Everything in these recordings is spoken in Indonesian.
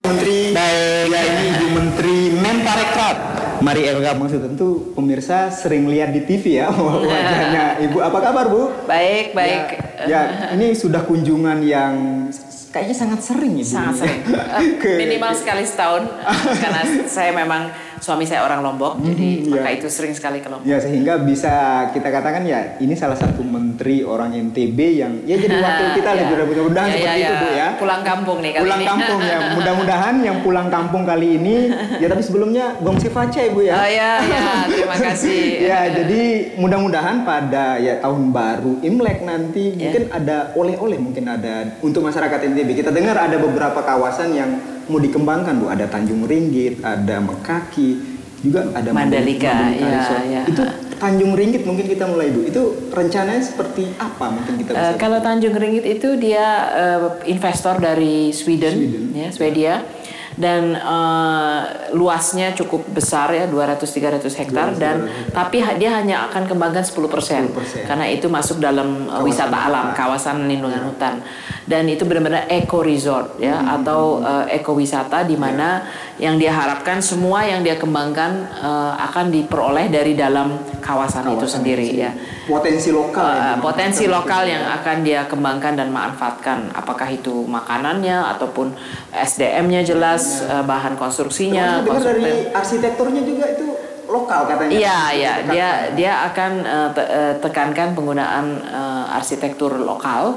Menteri, Baik. ya ini Ibu Menteri Menparekraf. Mari maksud tentu pemirsa sering lihat di TV ya wajahnya Ibu. Apa kabar Bu? Baik, baik. Ya, ini sudah kunjungan yang kayaknya sangat sering Ibu. Sangat sering. Minimal sekali setahun. Karena saya memang suami saya orang Lombok, jadi maka itu sering sekali ke Lombok. Ya, sehingga bisa kita katakan ya ini salah satu menteri orang NTB yang ya jadi wakil kita lah, mudah-mudahan seperti itu Bu ya. Pulang kampung nih kali pulang ini. kampung ya, mudah-mudahan yang pulang kampung kali ini ya, tapi sebelumnya Gong Siface Ibu ya. Oh ya, terima kasih. Ya, jadi mudah-mudahan pada ya tahun baru Imlek nanti mungkin ada oleh-oleh, mungkin ada untuk masyarakat NTB. Kita dengar ada beberapa kawasan yang mau dikembangkan Bu, ada Tanjung Ringgit, ada Mekaki, juga ada Mandalika. Ya. Itu Tanjung Ringgit mungkin kita mulai Bu. Itu rencananya seperti apa mungkin kita bisa? Kalau Tanjung Ringgit itu dia investor dari Sweden. Ya, Swedia. Dan luasnya cukup besar ya, 200-300 hektar, dan tapi dia hanya akan kembangkan 10%, karena itu masuk dalam wisata alam, kawasan lindungan hutan, dan itu benar-benar eco resort ya, atau ekowisata di mana yang dia harapkan semua yang dia kembangkan akan diperoleh dari dalam kawasan itu sendiri ya. Potensi lokal potensi lokal yang akan dia kembangkan dan manfaatkan, apakah itu makanannya ataupun SDM-nya jelas, bahan konstruksinya. Dengar dari arsitekturnya juga itu lokal katanya. Iya, dia akan tekankan penggunaan arsitektur lokal.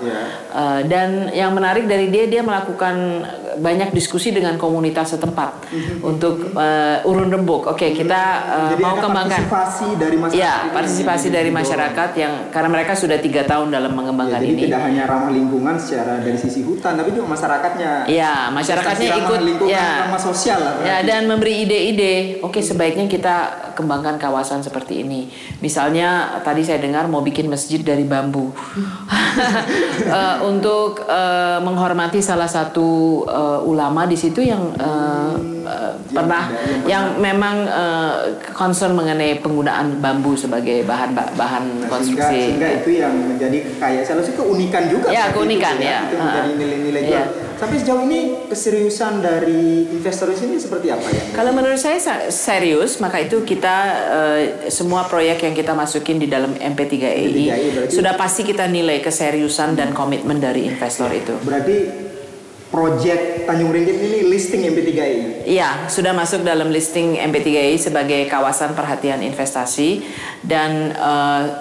Dan yang menarik dari dia melakukan banyak diskusi dengan komunitas setempat untuk urun rembuk. Oke, kita mau kembangkan partisipasi dari masyarakat. Ya, partisipasi dari masyarakat yang karena mereka sudah 3 tahun dalam mengembangkan jadi ini. Tidak hanya ramah lingkungan secara dari sisi hutan, tapi juga masyarakatnya. Ya, masyarakatnya ikut ramah sosial lah. Ya, dan memberi ide-ide. Oke, sebaiknya kita kembangkan kawasan seperti ini. Misalnya tadi saya dengar mau bikin masjid dari bambu untuk menghormati salah satu ulama di situ yang memang concern mengenai penggunaan bambu sebagai bahan konstruksi. Sehingga itu yang menjadi kayak salah satu keunikan juga. Ya, keunikan itu, ya. Itu menjadi nilai-nilai jual. Tapi sejauh ini keseriusan dari investor ini seperti apa ya? Kalau menurut saya serius, maka itu kita semua proyek yang kita masukin di dalam MP3EI sudah pasti kita nilai keseriusan dan komitmen dari investor itu. Berarti proyek Tanjung Ringgit ini listing MP3EI? Iya, sudah masuk dalam listing MP3EI sebagai kawasan perhatian investasi, dan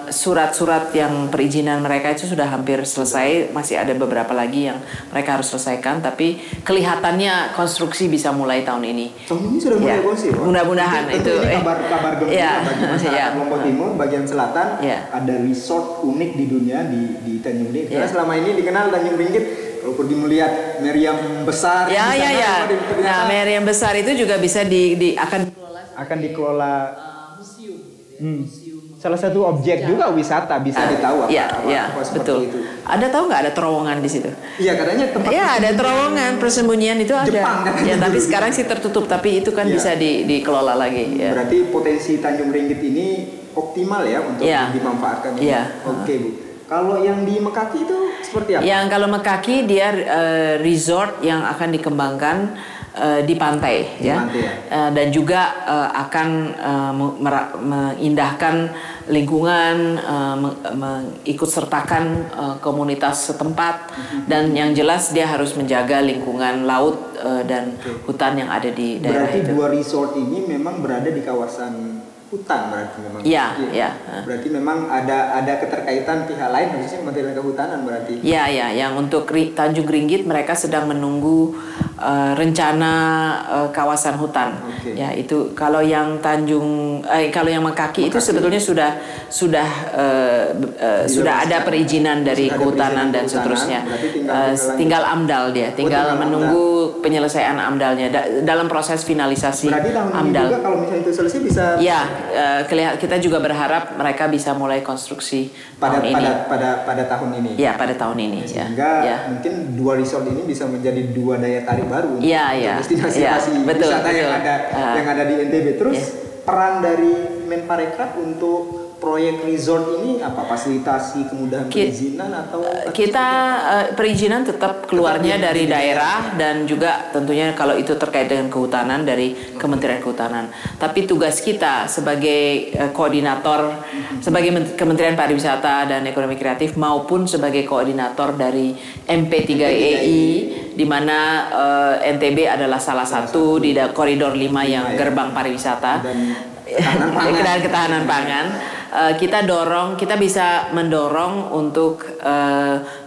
surat-surat yang perizinan mereka itu sudah hampir selesai. Masih ada beberapa lagi yang mereka harus selesaikan, tapi kelihatannya konstruksi bisa mulai tahun ini. Tahun ini sudah mulai konstruksi? Mudah-mudahan itu. Ini kabar gembira bagi masyarakat Lombok Timur, bagian selatan. Ada resort unik di dunia di Tanjung Ringgit. Karena selama ini dikenal Tanjung Ringgit, kalau pergi melihat meriam besar. Nah, meriam besar itu juga bisa akan dikelola museum. Salah satu objek juga wisata bisa ditahu apa betul. Itu. Ada tahu nggak ada terowongan di situ? Iya, katanya tempat. Iya, ada terowongan persembunyian itu ada. Jepang, ya, tapi sekarang sih tertutup, tapi itu kan bisa dikelola lagi. Ya. Berarti potensi Tanjung Ringgit ini optimal ya untuk dimanfaatkan. Oke, Bu. Kalau yang di Mekaki itu seperti apa? Yang kalau Mekaki dia resort yang akan dikembangkan di pantai, dan juga akan mengindahkan lingkungan, mengikut sertakan komunitas setempat, dan yang jelas dia harus menjaga lingkungan laut dan hutan yang ada di daerah itu. Berarti dua resort ini memang berada di kawasan hutan berarti memang. Iya. Berarti memang ada keterkaitan pihak lain, khususnya Kementerian Kehutanan berarti. Iya. Yang untuk Tanjung Ringgit mereka sedang menunggu rencana kawasan hutan. Ya, itu kalau yang kalau yang Mekaki itu sebetulnya sudah ada perizinan dari kehutanan dan seterusnya. Tinggal AMDAL dia, tinggal menunggu penyelesaian AMDALnya dalam proses finalisasi. Berarti tahun AMDAL. Ini juga kalau misalnya itu selesai bisa. Ya, kita juga berharap mereka bisa mulai konstruksi pada tahun ini. Ya, pada tahun ini. Sehingga mungkin dua resort ini bisa menjadi dua daya tarik baru untuk destinasi wisata yang ada di NTB. Terus peran dari Menparekraf untuk proyek resort ini apa fasilitasi kemudahan perizinan atau kita perizinan tetap keluarnya dari daerah dan juga tentunya kalau itu terkait dengan kehutanan dari Kementerian Kehutanan. Tapi tugas kita sebagai koordinator sebagai Kementerian Pariwisata dan Ekonomi Kreatif maupun sebagai koordinator dari MP3EI di mana NTB adalah salah satu di koridor 5 yang gerbang pariwisata dan ketahanan pangan. Kita bisa mendorong untuk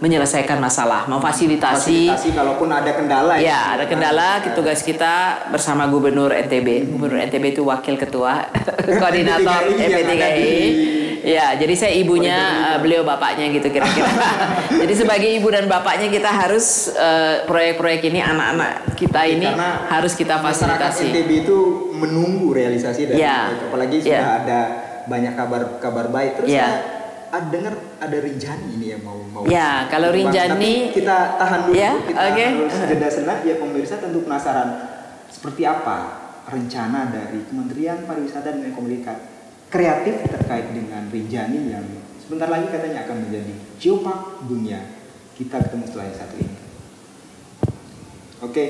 menyelesaikan masalah, memfasilitasi kalaupun ada kendala ya ada kendala. Tugas kita bersama Gubernur NTB. Gubernur NTB itu wakil ketua koordinator MP3I. Ya, jadi saya ibunya, beliau bapaknya gitu kira-kira. Jadi sebagai ibu dan bapaknya kita harus proyek-proyek ini anak-anak kita ini karena harus kita fasilitasi. NTB itu menunggu realisasi dari apalagi sudah ada banyak kabar baik. Terus saya dengar ada Rinjani ini yang mau. Ya, kalau Rinjani tapi kita tahan dulu, kita harus okay. jeda senak ya pemirsa tentu penasaran seperti apa rencana dari Kementerian Pariwisata dan Ekonomi Kreatif terkait dengan Rinjani yang sebentar lagi katanya akan menjadi geopark dunia. Kita ketemu setelah yang satu ini. Oke.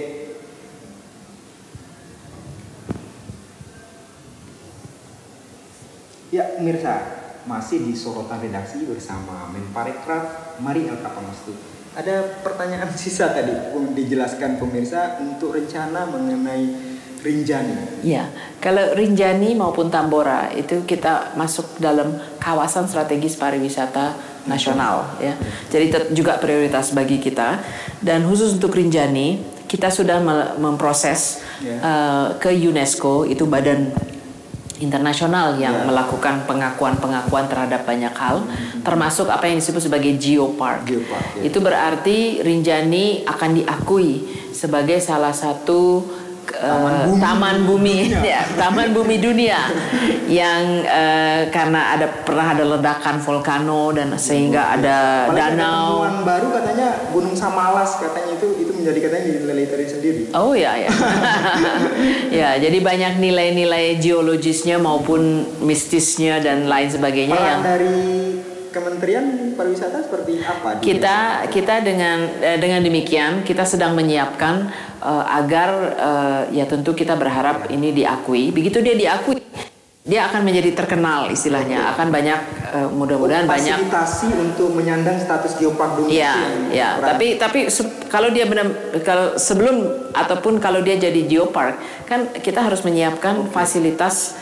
Ya, pemirsa, masih di sorotan redaksi bersama Menparekraf Mari El Kapamastu. Ada pertanyaan sisa tadi dijelaskan pemirsa untuk rencana mengenai Rinjani. Ya, kalau Rinjani maupun Tambora itu kita masuk dalam kawasan strategis pariwisata nasional ya. Jadi juga prioritas bagi kita dan khusus untuk Rinjani kita sudah memproses ke UNESCO, itu badan internasional yang melakukan pengakuan terhadap banyak hal, termasuk apa yang disebut sebagai geopark. Itu berarti Rinjani akan diakui sebagai salah satu taman bumi dunia yang karena pernah ada ledakan volcano dan sehingga ada danau. Temuan baru katanya Gunung Samalas katanya itu menjadi katanya nilai tersendiri. Oh ya. Ya, jadi banyak nilai-nilai geologisnya maupun mistisnya dan lain sebagainya. Peran dari Kementerian Pariwisata seperti apa? Kita dengan demikian kita sedang menyiapkan agar ya tentu kita berharap ini diakui. Begitu dia diakui, dia akan menjadi terkenal istilahnya. Akan banyak mudah-mudahan banyak fasilitasi untuk menyandang status geopark dunia. Ya. Tapi kalau dia kalau sebelum ataupun kalau dia jadi geopark, kan kita harus menyiapkan fasilitas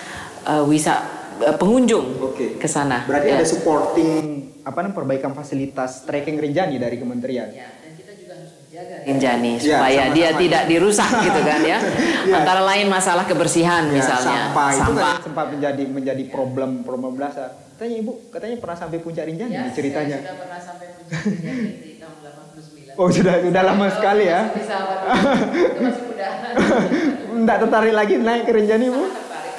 pengunjung ke sana. Berarti ada supporting perbaikan fasilitas trekking Rinjani dari kementerian. Ya, dan kita juga harus menjaga Rinjani supaya dia tidak dirusak gitu kan ya. Antara lain masalah kebersihan misalnya. Sampah itu kan sempat menjadi problem dasar. Katanya pernah sampai puncak Rinjani ceritanya. Saya sudah pernah sampai puncak Rinjani di tahun 89. Oh, sudah lama sekali ya. Itu masih muda. Enggak tertarik lagi naik ke Rinjani, Bu?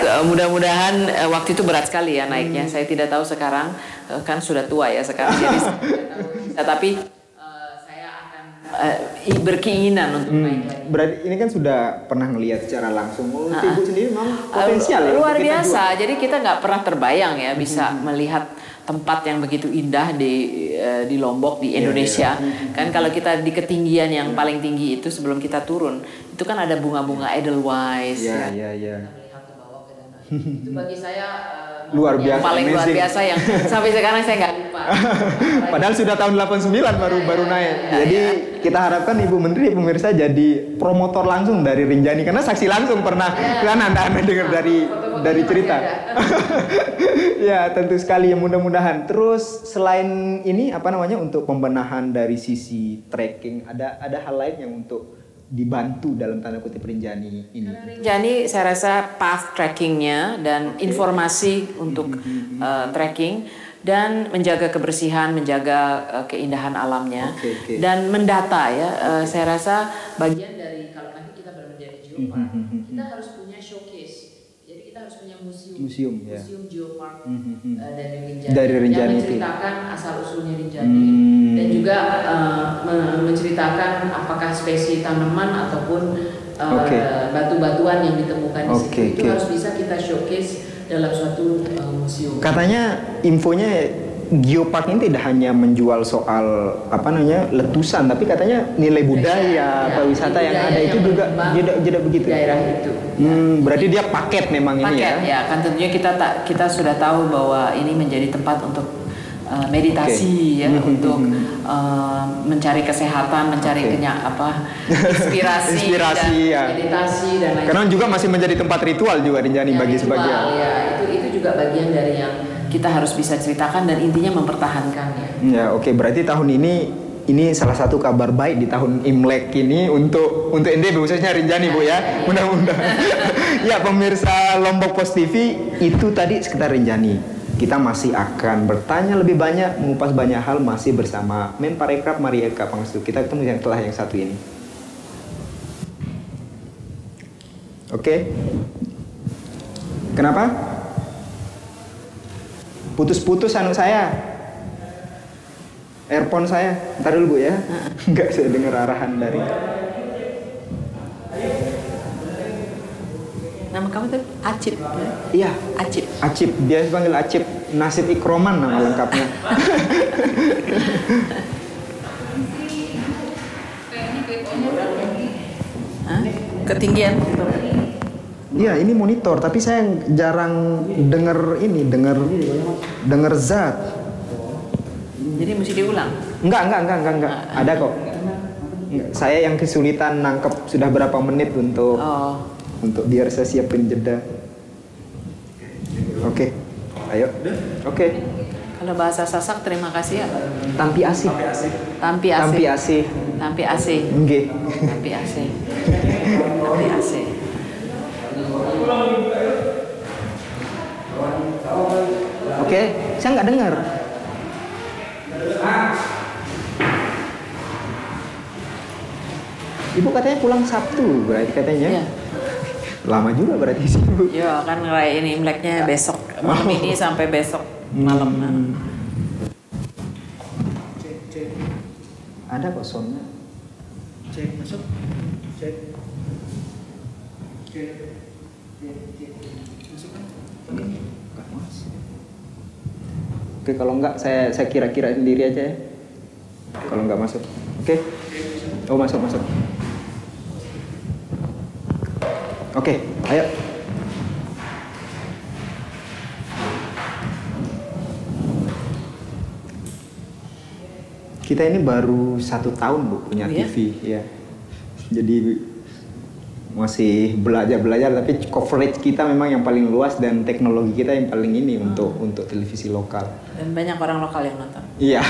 Mudah-mudahan waktu itu berat sekali ya naiknya. Saya tidak tahu sekarang, kan sudah tua ya sekarang. Jadi tapi saya akan berkeinginan untuk naik lagi. Berarti ini kan sudah pernah ngelihat secara langsung. Menurut Ibu sendiri memang potensial ya? Luar biasa. Jadi kita nggak pernah terbayang ya bisa melihat tempat yang begitu indah di Lombok di Indonesia. Kan kalau kita di ketinggian yang paling tinggi itu sebelum kita turun, itu kan ada bunga-bunga Edelweiss. Iya. Itu bagi saya luar biasa, paling luar biasa yang sampai sekarang saya nggak lupa. Padahal sudah tahun 89 baru naik. Jadi kita harapkan Ibu Menteri pemirsa jadi promotor langsung dari Rinjani karena saksi langsung pernah kan Anda dengar dari cerita. Ya, tentu sekali ya, mudah-mudahan. Terus selain ini untuk pembenahan dari sisi trekking ada hal lain yang untuk dibantu dalam tanda kutip Rinjani ini. Rinjani saya rasa path trackingnya dan informasi untuk tracking dan menjaga kebersihan, menjaga keindahan alamnya dan mendata ya. Saya rasa bagian dari kalau nanti kita menjadi geopark, kita harus punya showcase. Jadi kita harus punya museum geopark dari Rinjani yang menceritakan asal usulnya Rinjani. Dan juga menceritakan apakah spesies tanaman ataupun batu-batuan yang ditemukan di situ itu harus bisa kita showcase dalam suatu museum. Katanya infonya Geopark ini tidak hanya menjual soal letusan, tapi katanya nilai budaya, pariwisata yang ada itu juga tidak begitu. Daerah itu. Berarti dia paket memang ini ya. Ya, kan tentunya kita sudah tahu bahwa ini menjadi tempat untuk meditasi untuk mencari kesehatan, mencari inspirasi dan meditasi dan lain-lain. Karena juga masih menjadi tempat ritual juga Rinjani bagi sebagian. Ya, itu juga bagian dari yang kita harus bisa ceritakan dan intinya mempertahankannya. Ya, oke. Berarti tahun ini salah satu kabar baik di tahun Imlek ini untuk NTB khususnya Rinjani Bu ya. Mudah-mudahan. Ya, pemirsa Lombok Pos TV, itu tadi sekitar Rinjani. Kita masih akan bertanya lebih banyak, mengupas banyak hal masih bersama Menparekraf Maria Eka Pangestu. Kita ketemu yang setelah yang satu ini. Oke. Kenapa? Putus-putus saya. Earphone saya. Ntar dulu Bu ya. Enggak, saya dengar arahan dari. Nama kamu tuh Acip ya? Iya, Acip. Acip, dia dipanggil Acip. Nasib Ikroman nama lengkapnya. Ketinggian. Iya, ini monitor, tapi saya jarang dengar zat. Jadi mesti diulang. Enggak. Ada kok. Saya yang kesulitan nangkep sudah berapa menit untuk biar saya siapin jeda. Oke. Ayo. Oke. Kalau bahasa Sasak terima kasih ya. Tampi asih. Tampi asih. Nggih. Tampi asih. Oke, saya nggak dengar. Ibu katanya pulang Sabtu, berarti katanya. Iya. Lama juga berarti sih Bu. Iya, kan ngerayain Imleknya besok malam ini sampai besok malam. Ada kok soundnya. Cek masuk. Cek. Masuk kan? Enggak masuk. Oke, kalau enggak saya kira-kira sendiri aja ya. Kalau enggak masuk. Oke. Oh, masuk. Oke, ayo. Kita ini baru 1 tahun Bu punya TV ya. Jadi masih belajar tapi coverage kita memang yang paling luas dan teknologi kita yang paling ini untuk televisi lokal. Dan banyak orang lokal yang nonton. Iya.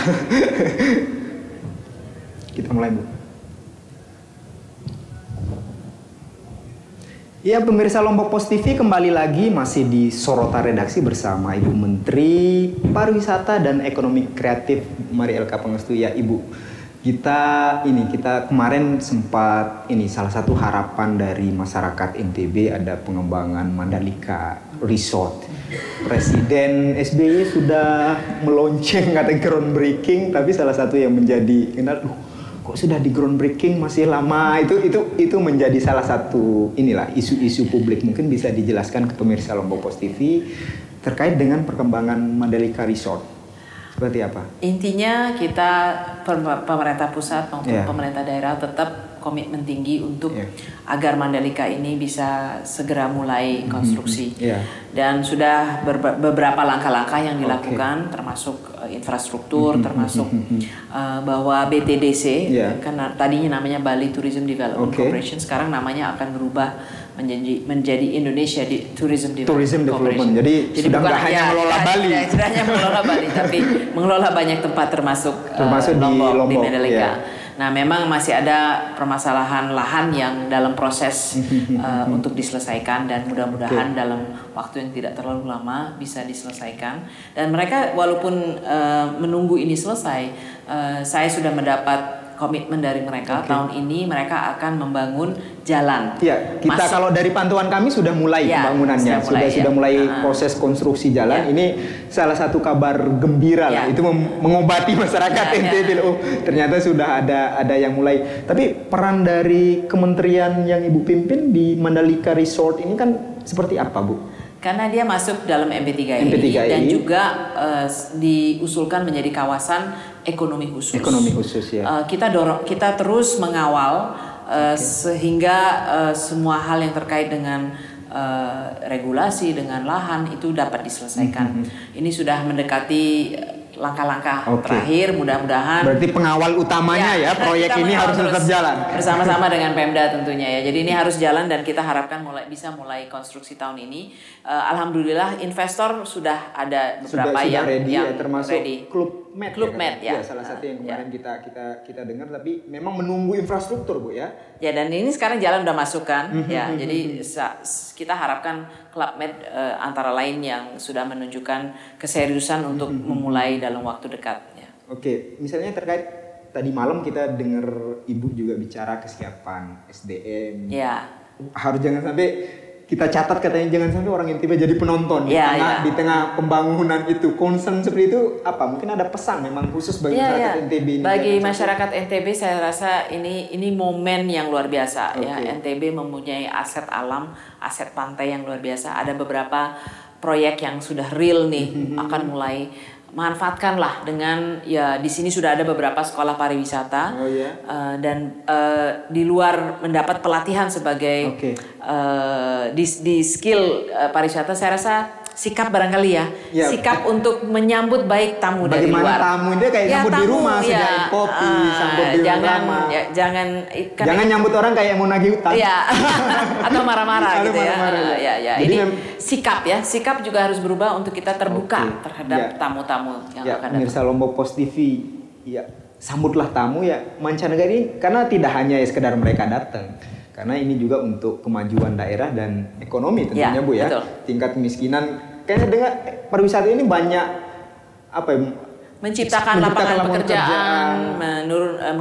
Kita mulai Bu. Ya, pemirsa Lombok Pos TV kembali lagi masih di Sorotan Redaksi bersama Ibu Menteri Pariwisata dan Ekonomi Kreatif Maria Eka Pangestu. Ya Ibu, kita kemarin sempat salah satu harapan dari masyarakat NTB ada pengembangan Mandalika Resort. Presiden SBY sudah melonceng kata groundbreaking, tapi salah satu yang menjadi kok sudah di groundbreaking masih lama, itu menjadi salah satu isu-isu publik. Mungkin bisa dijelaskan ke pemirsa Lombok Pos TV terkait dengan perkembangan Mandalika Resort. Seperti apa? Intinya kita pemerintah pusat maupun pemerintah daerah tetap komitmen tinggi untuk agar Mandalika ini bisa segera mulai konstruksi. Dan sudah beberapa langkah-langkah yang dilakukan, termasuk infrastruktur, termasuk bahwa BTDC, karena tadinya namanya Bali Tourism Development Corporation, sekarang namanya akan berubah menjadi Indonesia Tourism Development Corporation. Jadi sudah nggak hanya mengelola Bali. Sudah hanya mengelola Bali, tapi mengelola banyak tempat termasuk Lombok, di Mandalika. Nah, memang masih ada permasalahan lahan yang dalam proses untuk diselesaikan dan mudah-mudahan dalam waktu yang tidak terlalu lama bisa diselesaikan. Dan mereka walaupun menunggu ini selesai, saya sudah mendapat komitmen dari mereka. Tahun ini mereka akan membangun jalan. Iya, kita kalau dari pantauan kami sudah mulai pembangunannya, sudah mulai proses konstruksi jalan. Ini salah satu kabar gembira lah. Itu mengobati masyarakat NTB. Oh, ternyata sudah ada yang mulai. Tapi peran dari kementerian yang Ibu pimpin di Mandalika Resort ini kan seperti apa, Bu? Karena dia masuk dalam MP3I, dan juga diusulkan menjadi kawasan ekonomi khusus. Ekonomi khusus ya. Kita terus mengawal sehingga semua hal yang terkait dengan regulasi, dengan lahan itu dapat diselesaikan. Ini sudah mendekati langkah-langkah terakhir, mudah-mudahan. Berarti pengawal utamanya ya proyek ini harus tetap jalan bersama-sama dengan Pemda tentunya ya. Jadi ini harus jalan dan kita harapkan bisa mulai konstruksi tahun ini. Alhamdulillah investor sudah ada beberapa sudah ready, yang termasuk ready. Club Med ya, salah satu yang kemarin kita dengar, tapi memang menunggu infrastruktur Bu ya. Ya, dan ini sekarang jalan udah masuk kan ya. Jadi kita harapkan Club Med antara lain yang sudah menunjukkan keseriusan untuk memulai dalam waktu dekat ya. Oke, misalnya terkait tadi malam kita dengar Ibu juga bicara kesiapan SDM. Ya. Harus jangan sampai kita catat, katanya jangan sampai orang NTB jadi penonton di tengah pembangunan itu. Concern seperti itu apa? Mungkin ada pesan memang khusus bagi masyarakat NTB ini. Bagi masyarakat NTB saya rasa ini momen yang luar biasa ya. NTB mempunyai aset alam, aset pantai yang luar biasa. Ada beberapa proyek yang sudah real nih akan mulai. Manfaatkanlah dengan di sini sudah ada beberapa sekolah pariwisata dan di luar mendapat pelatihan sebagai di skill pariwisata. Saya rasa sikap barangkali sikap untuk menyambut baik tamu dari luar. Bagaimana tamu dia kayak nyambut di rumah, sediain kopi, sambut di rumah. Jangan nyambut orang kayak mau nagih utang. Atau marah-marah gitu ya. Ini sikap juga harus berubah untuk kita terbuka terhadap tamu-tamu yang akan datang. Pemirsa Lombok Pos TV, sambutlah tamu mancanegara ini, karena tidak hanya sekedar mereka datang. Karena ini juga untuk kemajuan daerah dan ekonomi tentunya Bu ya. Betul. Tingkat kemiskinan kayaknya dengan pariwisata ini banyak menciptakan lapangan pekerjaan,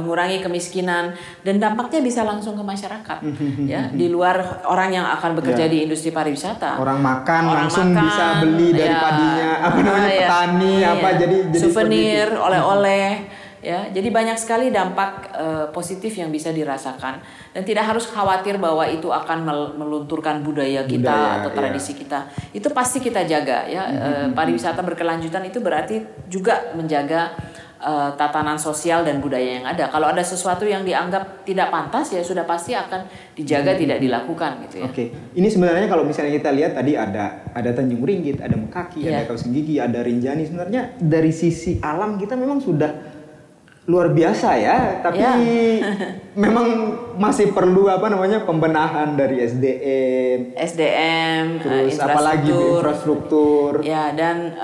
mengurangi kemiskinan, dan dampaknya bisa langsung ke masyarakat. Ya, di luar orang yang akan bekerja di industri pariwisata. Orang langsung bisa beli dari padinya, petani jadi souvenir, oleh-oleh. Ya, jadi banyak sekali dampak positif yang bisa dirasakan, dan tidak harus khawatir bahwa itu akan melunturkan budaya kita atau tradisi kita. Itu pasti kita jaga ya. Pariwisata berkelanjutan itu berarti juga menjaga tatanan sosial dan budaya yang ada. Kalau ada sesuatu yang dianggap tidak pantas ya sudah pasti akan dijaga, tidak dilakukan gitu ya. Ini sebenarnya kalau misalnya kita lihat tadi ada Tanjung Ringgit, ada Mekaki, ada Kawasan Gigi, ada Rinjani. Sebenarnya dari sisi alam kita memang sudah luar biasa ya, tapi memang masih perlu pembenahan dari SDM, terus apalagi infrastruktur. Ya, dan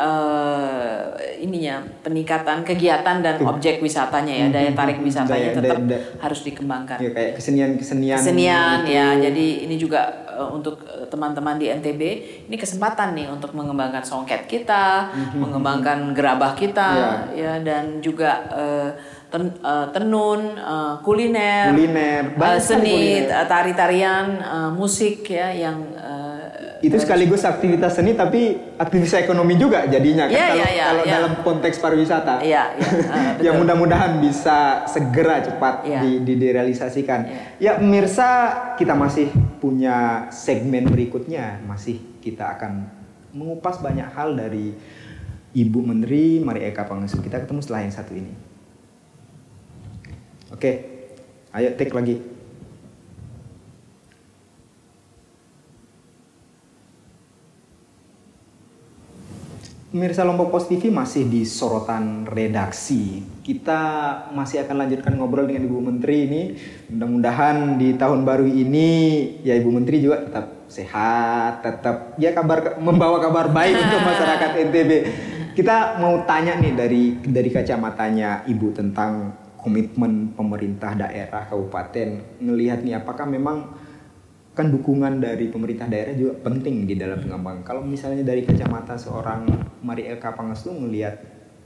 peningkatan kegiatan dan objek wisatanya ya, daya tarik wisatanya tetap harus dikembangkan. Ya, kayak kesenian ya. Jadi ini juga untuk teman-teman di NTB, ini kesempatan nih untuk mengembangkan songket kita, mengembangkan gerabah kita ya, dan juga tenun, kuliner, seni, tari-tarian, musik ya, yang itu sekaligus aktivitas seni tapi aktivitas ekonomi juga jadinya kan kalau dalam konteks pariwisata. Ya mudah-mudahan bisa segera cepat direalisasikan. Ya pemirsa, kita masih punya segmen berikutnya, kita akan mengupas banyak hal dari Ibu Menteri Marie Eka Pangestu. Kita ketemu setelah yang satu ini. Oke, ayo take lagi. Pemirsa Lombok Pos TV masih di sorotan redaksi. Kita masih akan lanjutkan ngobrol dengan Ibu Menteri ini. Mudah-mudahan di tahun baru ini ya Ibu Menteri juga tetap sehat, tetap membawa kabar baik untuk masyarakat NTB. Kita mau tanya nih dari kacamatanya Ibu tentang komitmen pemerintah daerah kabupaten, ngelihat nih apakah memang kan dukungan dari pemerintah daerah juga penting di dalam pengembangan. Kalau misalnya dari kacamata seorang Marie Eka Pangestu ngelihat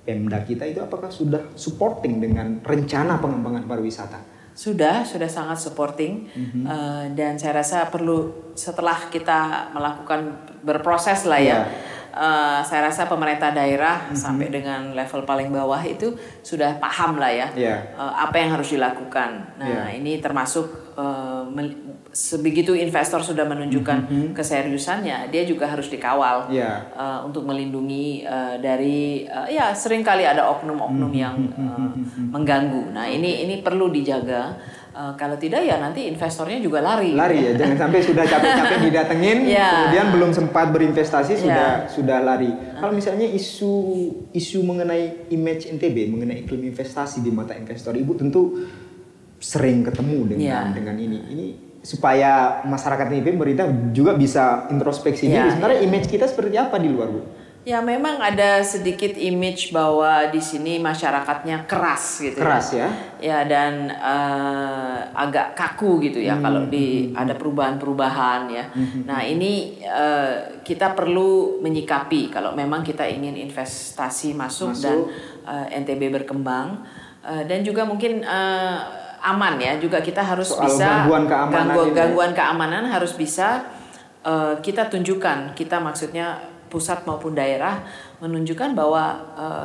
Pemda kita itu apakah sudah supporting dengan rencana pengembangan pariwisata? Sudah sangat supporting. Dan saya rasa perlu setelah kita melakukan berproses lah ya. saya rasa pemerintah daerah sampai dengan level paling bawah itu sudah paham lah ya apa yang harus dilakukan. Nah ini termasuk sebegitu investor sudah menunjukkan keseriusannya, dia juga harus dikawal untuk melindungi dari ya seringkali ada oknum-oknum yang mengganggu. Nah ini perlu dijaga. Kalau tidak ya nanti investornya juga lari. Ya, jangan sampai sudah capek-capek didatengin, kemudian belum sempat berinvestasi sudah lari. Kalau misalnya isu mengenai image NTB, mengenai iklim investasi di mata investor, Ibu tentu sering ketemu dengan ini supaya masyarakat NTB, pemerintah juga bisa introspeksi diri. Sebenarnya image kita seperti apa di luar, Bu? Ya memang ada sedikit image bahwa di sini masyarakatnya keras gitu. Keras ya. Ya dan agak kaku gitu ya kalau ada perubahan-perubahan ya. Nah ini kita perlu menyikapi kalau memang kita ingin investasi masuk. Dan NTB berkembang dan juga mungkin aman ya. Juga kita harus bisa gangguan keamanan harus bisa kita tunjukkan. Kita maksudnya pusat maupun daerah menunjukkan bahwa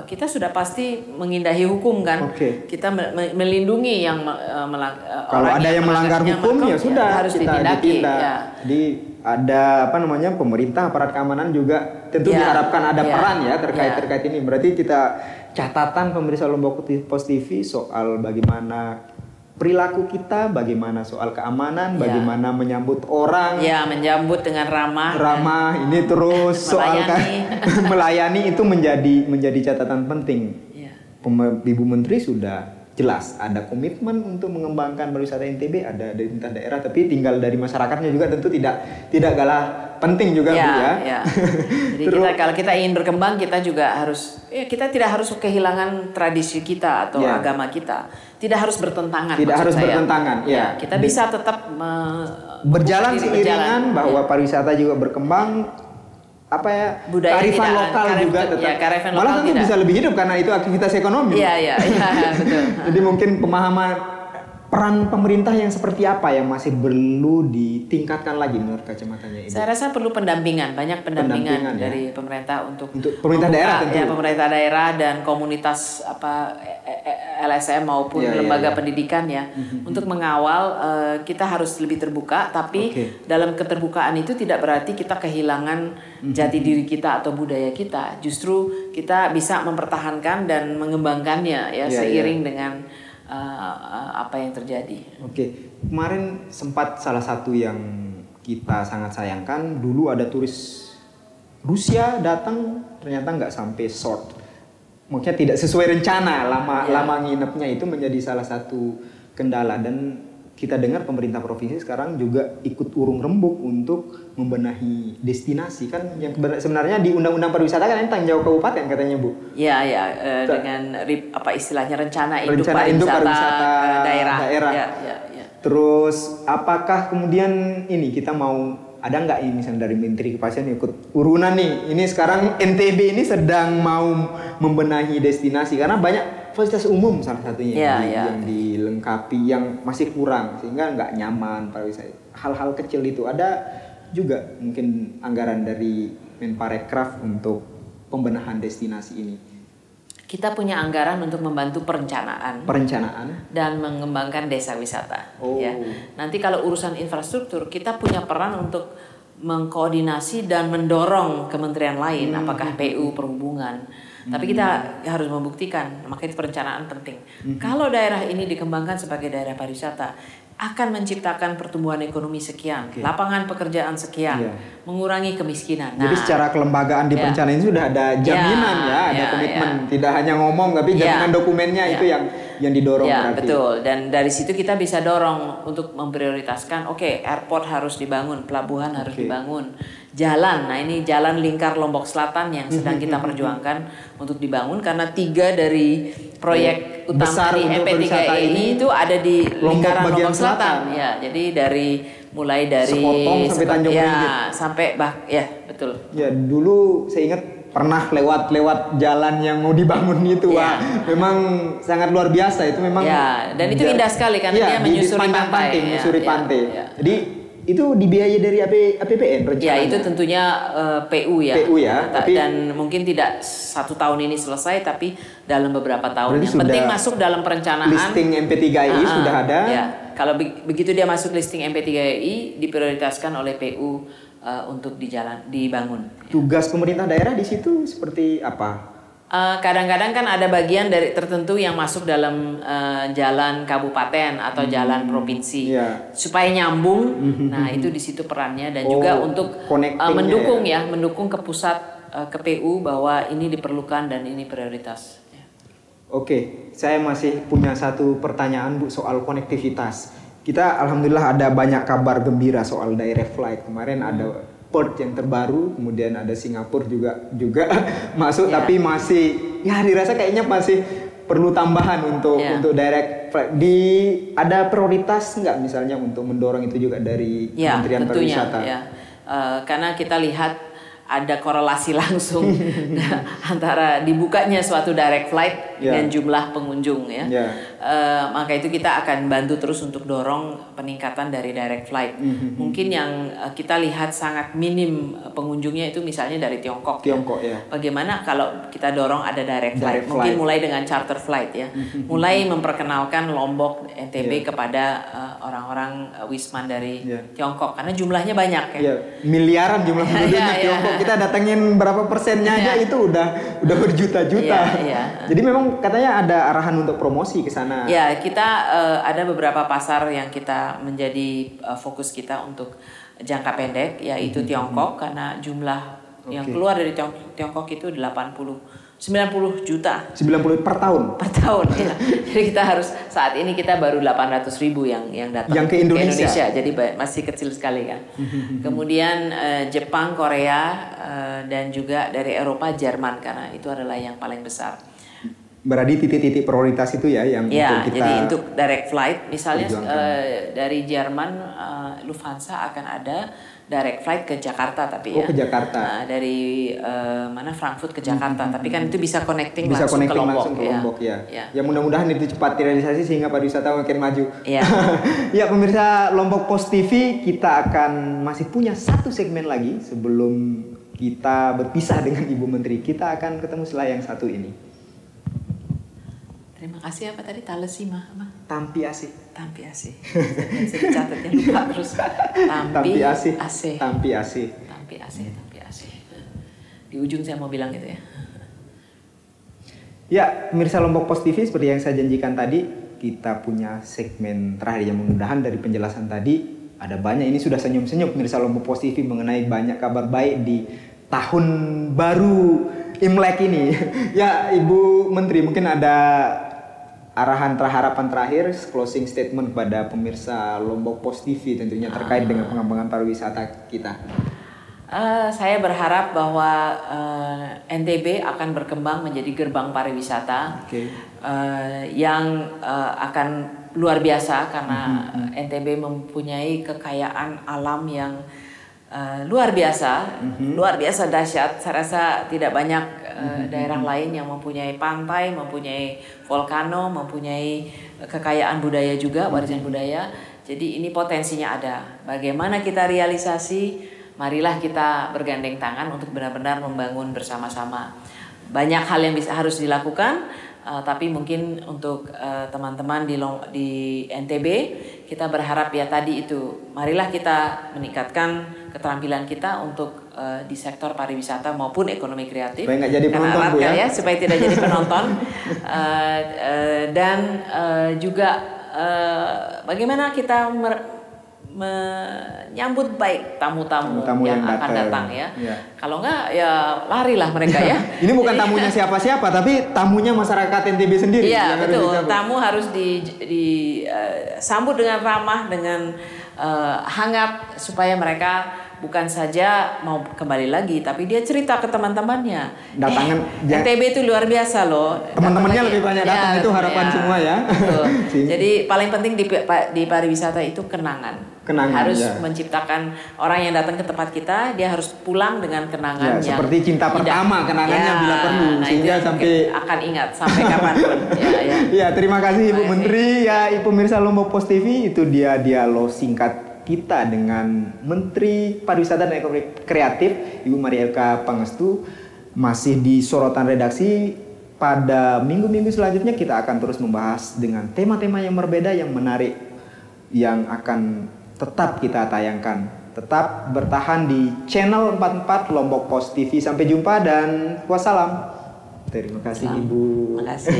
kita sudah pasti mengindahi hukum kan. Kita melindungi yang kalau ada yang melanggar hukum ya sudah harus ditindaki. Jadi ada pemerintah, aparat keamanan juga tentu diharapkan ada peran ya terkait ini. Berarti kita catatan pemirsa Lombok Pos TV soal bagaimana perilaku kita, bagaimana soal keamanan, bagaimana menyambut orang. Ya, menyambut dengan ramah. Ini terus soal melayani itu menjadi catatan penting. Ibu Menteri sudah jelas ada komitmen untuk mengembangkan pariwisata NTB, ada dari pemerintah daerah, tapi tinggal dari masyarakatnya juga tentu tidak kalah penting juga, Bu ya. Jadi kalau kita ingin berkembang, kita juga harus kita tidak harus kehilangan tradisi kita atau agama kita. Tidak harus bertentangan. Bertentangan. Kita bisa tetap berjalan seiringan bahwa pariwisata juga berkembang. Budaya kearifan lokal juga tetap. Malah tentu bisa lebih hidup karena itu aktivitas ekonomi. Iya, betul. Jadi mungkin pemahaman peran pemerintah yang seperti apa yang masih perlu ditingkatkan lagi menurut kacamatanya Ibu? Saya rasa perlu banyak pendampingan dari pemerintah untuk pemerintah daerah tentu. Ya, pemerintah daerah dan komunitas LSM maupun lembaga pendidikan untuk mengawal. Kita harus lebih terbuka, tapi dalam keterbukaan itu tidak berarti kita kehilangan jati diri kita atau budaya kita. Justru kita bisa mempertahankan dan mengembangkannya seiring dengan apa yang terjadi. Kemarin sempat salah satu yang kita sangat sayangkan, dulu ada turis Rusia datang ternyata nggak sampai short, mungkin tidak sesuai rencana, lama nginepnya itu menjadi salah satu kendala. Dan kita dengar pemerintah provinsi sekarang juga ikut urung rembuk untuk membenahi destinasi kan, yang sebenarnya di Undang-Undang Pariwisata kan ini tanggung jawab kabupaten katanya, Bu. Dengan istilahnya rencana induk pariwisata daerah. Terus apakah kemudian ini kita mau ada nggak ini misalnya dari Menteri Kepariwisataan ikut urunan nih? Ini sekarang NTB ini sedang mau membenahi destinasi karena banyak fasilitas umum salah satunya yang dilengkapi yang masih kurang sehingga nggak nyaman pariwisata. Hal-hal kecil itu ada juga mungkin anggaran dari Menparekraf untuk pembenahan destinasi ini. Kita punya anggaran untuk membantu perencanaan dan mengembangkan desa wisata. Nanti kalau urusan infrastruktur kita punya peran untuk mengkoordinasi dan mendorong kementerian lain, apakah PU, perhubungan. Tapi kita harus membuktikan, makanya perencanaan penting. Kalau daerah ini dikembangkan sebagai daerah pariwisata, akan menciptakan pertumbuhan ekonomi sekian, lapangan pekerjaan sekian, mengurangi kemiskinan. Jadi secara kelembagaan di perencanaan ini sudah ada jaminan ada komitmen, tidak hanya ngomong tapi jaminan dokumennya itu yang didorong berarti. Betul. Dan dari situ kita bisa dorong untuk memprioritaskan, airport harus dibangun, pelabuhan harus dibangun, jalan. Nah ini jalan lingkar Lombok Selatan yang sedang kita perjuangkan untuk dibangun karena 3 dari proyek utama di MP3E ini itu ada di lingkaran Lombok Selatan. Jadi mulai dari Sepotong sampai Tanjung Ringgit. Sampai betul. Dulu saya ingat pernah lewat jalan yang mau dibangun itu, memang sangat luar biasa itu memang. Dan itu indah sekali karena dia menyusuri pantai. Jadi itu dibiayai dari APBN rencananya? Ya, itu tentunya PU ya. PU ya. Dan mungkin tidak 1 tahun ini selesai, tapi dalam beberapa tahun. Berarti Yang penting masuk dalam perencanaan. Listing MP3I sudah ada. Ya, kalau begitu dia masuk listing MP3I, diprioritaskan oleh PU untuk dibangun. Tugas pemerintah daerah di situ seperti apa? Kadang-kadang kan ada bagian dari tertentu yang masuk dalam jalan kabupaten atau jalan provinsi supaya nyambung. Nah, itu di situ perannya, dan juga untuk mendukung mendukung ke pusat, ke PU bahwa ini diperlukan dan ini prioritas. Oke, saya masih punya satu pertanyaan Bu soal konektivitas. Kita alhamdulillah ada banyak kabar gembira soal direct flight. Kemarin ada Perth yang terbaru, kemudian ada Singapura juga masuk, tapi masih dirasa kayaknya masih perlu tambahan untuk direct flight. Ada prioritas nggak misalnya untuk mendorong itu juga dari Kementerian Pariwisata? Karena kita lihat ada korelasi langsung antara dibukanya suatu direct flight dengan jumlah pengunjung maka itu kita akan bantu terus untuk dorong peningkatan dari direct flight. Mungkin yang kita lihat sangat minim pengunjungnya itu misalnya dari Tiongkok. Bagaimana kalau kita dorong ada direct flight? Mungkin mulai dengan charter flight mulai memperkenalkan Lombok, NTB kepada orang-orang wisman dari Tiongkok, karena jumlahnya banyak miliaran jumlah penduduknya Tiongkok. Kita datengin berapa persennya aja itu udah berjuta-juta. Jadi memang katanya ada arahan untuk promosi ke sana. Ya, kita ada beberapa pasar yang kita menjadi fokus kita untuk jangka pendek, yaitu Tiongkok, karena jumlah yang keluar dari Tiongkok itu 90 juta. 90 per tahun? Per tahun, ya. Jadi kita harus, saat ini kita baru 800.000 yang datang ke Indonesia. Jadi masih kecil sekali kan. Kemudian Jepang, Korea, dan juga dari Eropa, Jerman, karena itu adalah yang paling besar. Berarti titik-titik prioritas itu yang untuk kita. Jadi untuk direct flight, misalnya dari Jerman, Lufthansa akan ada direct flight ke Jakarta, tapi ke Jakarta. Dari Frankfurt ke Jakarta, tapi kan itu bisa connecting langsung ke Lombok. Ya mudah-mudahan itu cepat direalisasi sehingga pariwisata makin maju. Ya pemirsa Lombok Post TV, kita akan masih punya satu segmen lagi sebelum kita berpisah dengan Ibu Menteri. Kita akan ketemu setelah yang satu ini. Terima kasih apa tadi? Talesima apa? Tampi Asih. Saya catatnya lupa terus. Tampi Asih. Di ujung saya mau bilang gitu ya. Ya, pemirsa Lombok Post TV, seperti yang saya janjikan tadi, kita punya segmen terakhir yang mudah-mudahan dari penjelasan tadi ada banyak. Ini sudah senyum-senyum pemirsa Lombok Post TV mengenai banyak kabar baik di tahun baru Imlek ini. Ya, Ibu Menteri, mungkin ada harapan terakhir, closing statement kepada pemirsa Lombok Post TV tentunya terkait dengan pengembangan pariwisata kita. Saya berharap bahwa NTB akan berkembang menjadi gerbang pariwisata yang akan luar biasa, karena NTB mempunyai kekayaan alam yang luar biasa dahsyat. Saya rasa tidak banyak daerah lain yang mempunyai pantai, mempunyai volcano, mempunyai kekayaan budaya juga, warisan budaya. Jadi ini potensinya ada. Bagaimana kita realisasi? Marilah kita bergandeng tangan untuk benar-benar membangun bersama-sama. Banyak hal yang harus dilakukan, tapi mungkin untuk teman-teman di NTB, kita berharap tadi itu, marilah kita meningkatkan keterampilan kita untuk di sektor pariwisata maupun ekonomi kreatif. Supaya nggak jadi penonton, Bu, ya? Supaya tidak jadi penonton. Dan juga bagaimana kita menyambut baik tamu-tamu yang akan datang ya. Kalau enggak ya larilah mereka ya. Ini bukan tamunya siapa-siapa, tapi tamunya masyarakat NTB sendiri. Iya, betul. Tamu harus disambut dengan ramah, dengan hangat, supaya mereka bukan saja mau kembali lagi, tapi dia cerita ke teman-temannya. NTB itu luar biasa loh. Teman-temannya lebih banyak datang, itu harapan semua ya. Jadi paling penting di pariwisata itu kenangan harus menciptakan orang yang datang ke tempat kita, dia harus pulang dengan kenangan yang seperti cinta pertama, kenangannya bila perlu, sehingga sampai akan ingat sampai kapanpun. Ya, terima kasih Ibu Menteri. Ya, Ibu pemirsa Lombok Post TV, itu dia dialog singkat kita dengan Menteri Pariwisata dan Ekonomi Kreatif Ibu Maria Eka Pangestu masih di sorotan redaksi. Pada minggu-minggu selanjutnya kita akan terus membahas dengan tema-tema yang berbeda, yang menarik, yang akan tetap kita tayangkan. Tetap bertahan di channel 44 Lombok Pos TV. Sampai jumpa dan wassalam. Terima kasih Ibu. Terima kasih.